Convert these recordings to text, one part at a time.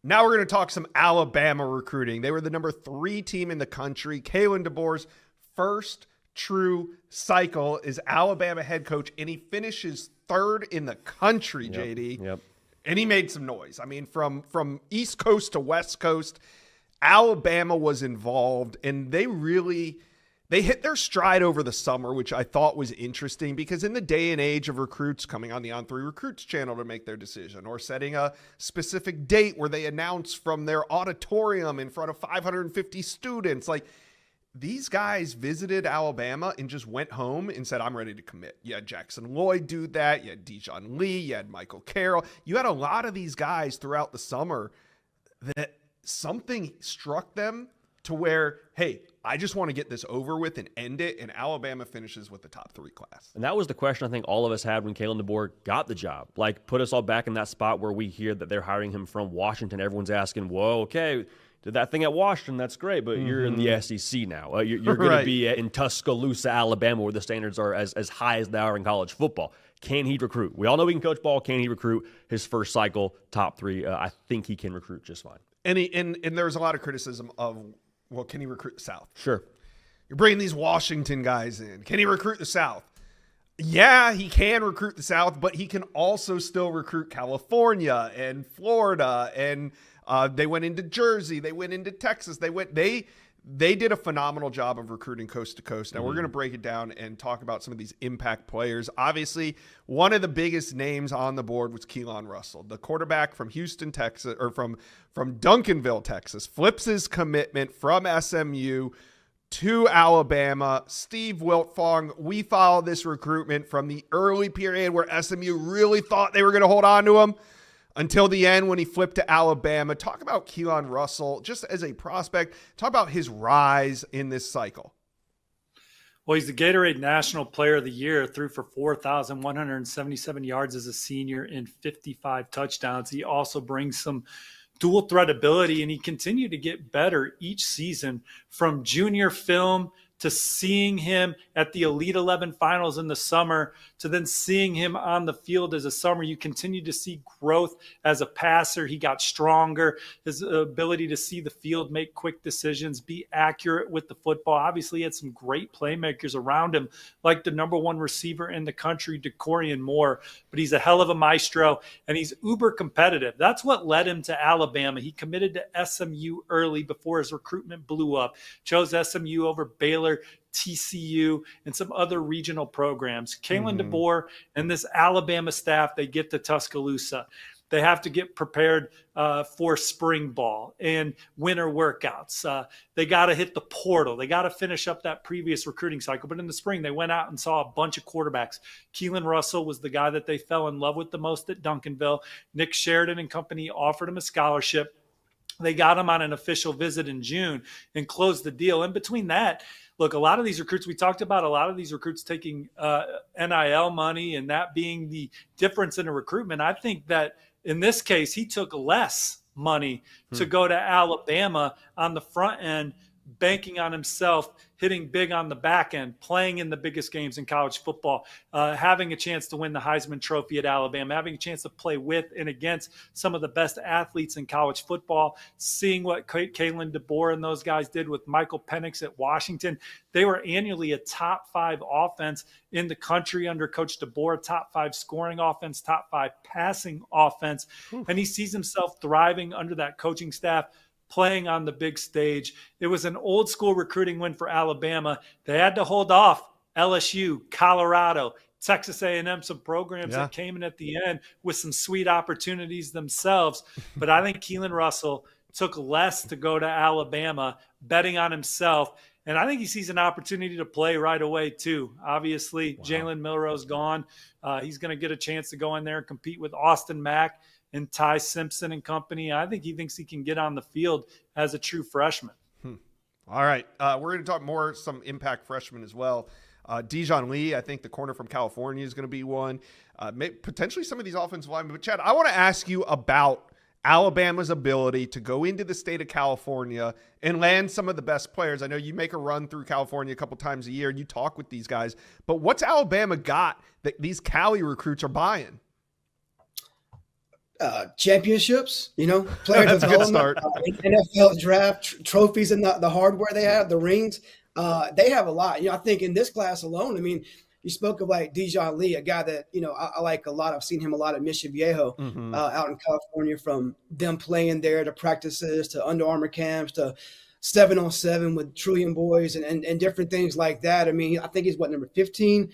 Now we're going to talk some Alabama recruiting. They were the number 3 team in the country. Keelon DeBoer's first true cycle is Alabama head coach, and he finishes 3rd in the country, JD. Yep. And he made some noise. I mean, from East Coast to West Coast, Alabama was involved, and they hit their stride over the summer, which I thought was interesting because in the day and age of recruits coming on the On3 Recruits channel to make their decision or setting a specific date where they announce from their auditorium in front of 550 students, like these guys visited Alabama and just went home and said, I'm ready to commit. You had Jackson Lloyd do that. You had Dijon Lee. You had Michael Carroll. You had a lot of these guys throughout the summer that something struck them to where, hey, I just want to get this over with and end it, and Alabama finishes with the top 3 class. And that was the question I think all of us had when Keelon DeBoer got the job. Like, put us all back in that spot where we hear that they're hiring him from Washington. Everyone's asking, whoa, okay, did that thing at Washington, that's great, but you're in the SEC now. You're going to be in Tuscaloosa, Alabama, where the standards are as high as they are in college football. Can he recruit? We all know he can coach ball. Can he recruit? His first cycle, top 3, I think he can recruit just fine. And there's a lot of criticism of, well, can he recruit the South? Sure. You're bringing these Washington guys in. Can he recruit the South? Yeah, he can recruit the South, but he can also still recruit California and Florida. And they went into Jersey. They went into Texas. They did a phenomenal job of recruiting coast to coast. Now we're going to break it down and talk about some of these impact players. Obviously, one of the biggest names on the board was Keelon Russell, the quarterback from Houston, Texas, or from Duncanville, Texas, flips his commitment from SMU to Alabama. Steve Wiltfong, we follow this recruitment from the early period where SMU really thought they were going to hold on to him until the end when he flipped to Alabama. Talk about Keelon Russell just as a prospect. Talk about his rise in this cycle. Well, he's the Gatorade National Player of the Year, threw for 4,177 yards as a senior and 55 touchdowns. He also brings some dual threat ability, and he continued to get better each season from junior film to seeing him at the Elite 11 finals in the summer, to then seeing him on the field as a summer. You continue to see growth as a passer. He got stronger. His ability to see the field, make quick decisions, be accurate with the football. Obviously, he had some great playmakers around him, like the number 1 receiver in the country, DeCorian Moore. But he's a hell of a maestro, and he's uber competitive. That's what led him to Alabama. He committed to SMU early before his recruitment blew up. Chose SMU over Baylor, TCU, and some other regional programs. Keelon DeBoer and this Alabama staff, they get to Tuscaloosa. They have to get prepared for spring ball and winter workouts. They got to hit the portal. They got to finish up that previous recruiting cycle. But in the spring, they went out and saw a bunch of quarterbacks. Keelon Russell was the guy that they fell in love with the most at Duncanville. Nick Sheridan and company offered him a scholarship. They got him on an official visit in June and closed the deal. In between that, look, a lot of these recruits, we talked about a lot of these recruits taking NIL money and that being the difference in a recruitment. I think that in this case, he took less money to go to Alabama on the front end, banking on himself, hitting big on the back end, playing in the biggest games in college football, having a chance to win the Heisman Trophy at Alabama, having a chance to play with and against some of the best athletes in college football, seeing what Keelon DeBoer and those guys did with Michael Penix at Washington. They were annually a top 5 offense in the country under Coach DeBoer, top 5 scoring offense, top 5 passing offense. And he sees himself thriving under that coaching staff, playing on the big stage. It was an old school recruiting win for Alabama. They had to hold off LSU, Colorado, Texas A&M, some programs that came in at the end with some sweet opportunities themselves. But I think Keelon Russell took less to go to Alabama, betting on himself. And I think he sees an opportunity to play right away, too. Obviously, Jalen Milrow's gone. He's going to get a chance to go in there and compete with Austin Mack and Ty Simpson and company. I think he thinks he can get on the field as a true freshman. All right. We're going to talk more some impact freshmen as well. Dijon Lee, I think the corner from California is going to be one. Potentially some of these offensive linemen. But Chad, I want to ask you about Alabama's ability to go into the state of California and land some of the best players. I know you make a run through California a couple times a year and you talk with these guys, but what's Alabama got that these Cali recruits are buying? Championships, player That's a good development, start. NFL draft, trophies, and the hardware they have, the rings. They have a lot. I think in this class alone, I mean, you spoke of like Dijon Lee, a guy that, I like a lot. I've seen him a lot at Mission Viejo out in California, from them playing there to practices to Under Armour camps to 7-on-7 with Trillion Boys and different things like that. I mean, I think he's number 15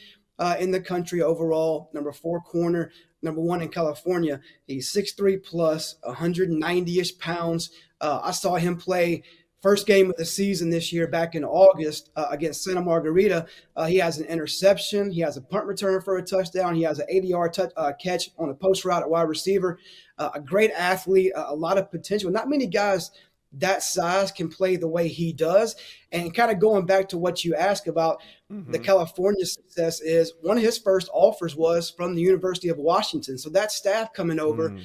in the country overall, number 4 corner, number 1 in California. He's 6'3 plus, 190-ish pounds. I saw him play first game of the season this year back in August against Santa Margarita. He has an interception. He has a punt return for a touchdown. He has an 80-yard catch on a post route at wide receiver. A great athlete, a lot of potential. Not many guys that size can play the way he does. And kind of going back to what you asked about the California success, is one of his first offers was from the University of Washington. So that staff coming over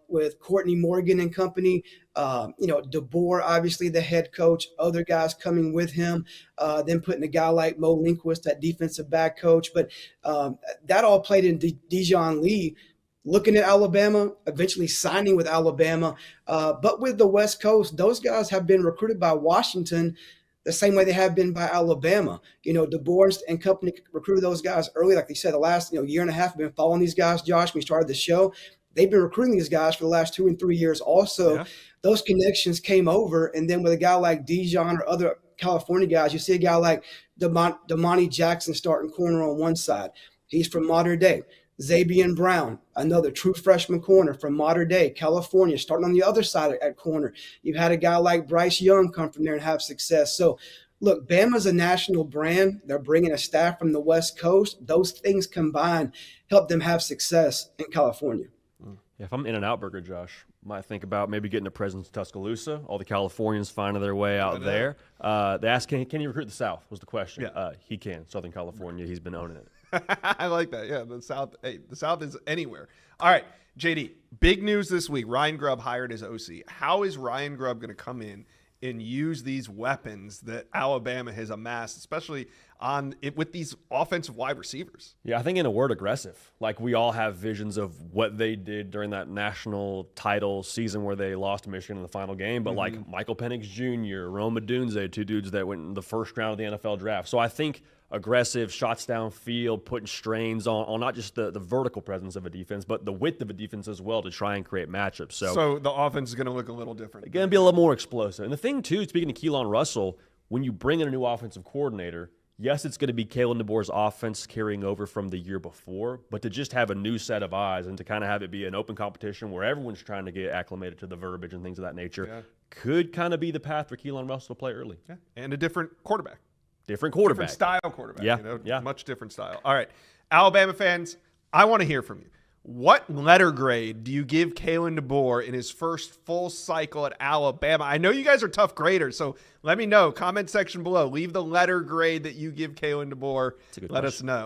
with Courtney Morgan and company, DeBoer, obviously the head coach, other guys coming with him, then putting a guy like Mo Linquist, that defensive back coach. But that all played in Dijon Lee, looking at Alabama, eventually signing with Alabama. But with the West Coast, those guys have been recruited by Washington the same way they have been by Alabama. DeBoer and company recruited those guys early. Like they said, the last year and a half, I've been following these guys, Josh, when we started the show. They've been recruiting these guys for the last 2 and 3 years also. Those connections came over. And then with a guy like Dijon or other California guys, you see a guy like Damani Jackson starting corner on one side. He's from Modern Day. Zabian Brown, another true freshman corner from Modern Day, California, starting on the other side at corner. You've had a guy like Bryce Young come from there and have success. So, look, Bama's a national brand. They're bringing a staff from the West Coast. Those things combined help them have success in California. Yeah, if I'm In-N-Out Burger, Josh, might think about maybe getting a presence in Tuscaloosa. All the Californians finding their way out there. They asked, can he recruit the South, was the question. Yeah. He can. Southern California, he's been owning it. I like that. Yeah, the South. Hey, the South is anywhere. All right, JD. Big news this week. Ryan Grubb hired as OC. How is Ryan Grubb going to come in and use these weapons that Alabama has amassed, especially with these offensive wide receivers? Yeah, I think in a word, aggressive. Like, we all have visions of what they did during that national title season where they lost to Michigan in the final game. But like Michael Penix Jr., Rome Odunze, 2 dudes that went in the first round of the NFL draft. So I think aggressive, shots downfield, putting strains on not just the vertical presence of a defense, but the width of a defense as well to try and create matchups. So the offense is going to look a little different. It's going to be a little more explosive. And the thing, too, speaking of Keelon Russell, when you bring in a new offensive coordinator, yes, it's going to be Keelan DeBoer's offense carrying over from the year before, but to just have a new set of eyes and to kind of have it be an open competition where everyone's trying to get acclimated to the verbiage and things of that nature could kind of be the path for Keelon Russell to play early. Yeah. And a different quarterback. Different quarterback. Different style quarterback. Yeah. Much different style. All right. Alabama fans, I want to hear from you. What letter grade do you give Keelan DeBoer in his first full cycle at Alabama? I know you guys are tough graders, so let me know. Comment section below. Leave the letter grade that you give Keelan DeBoer. Let us know.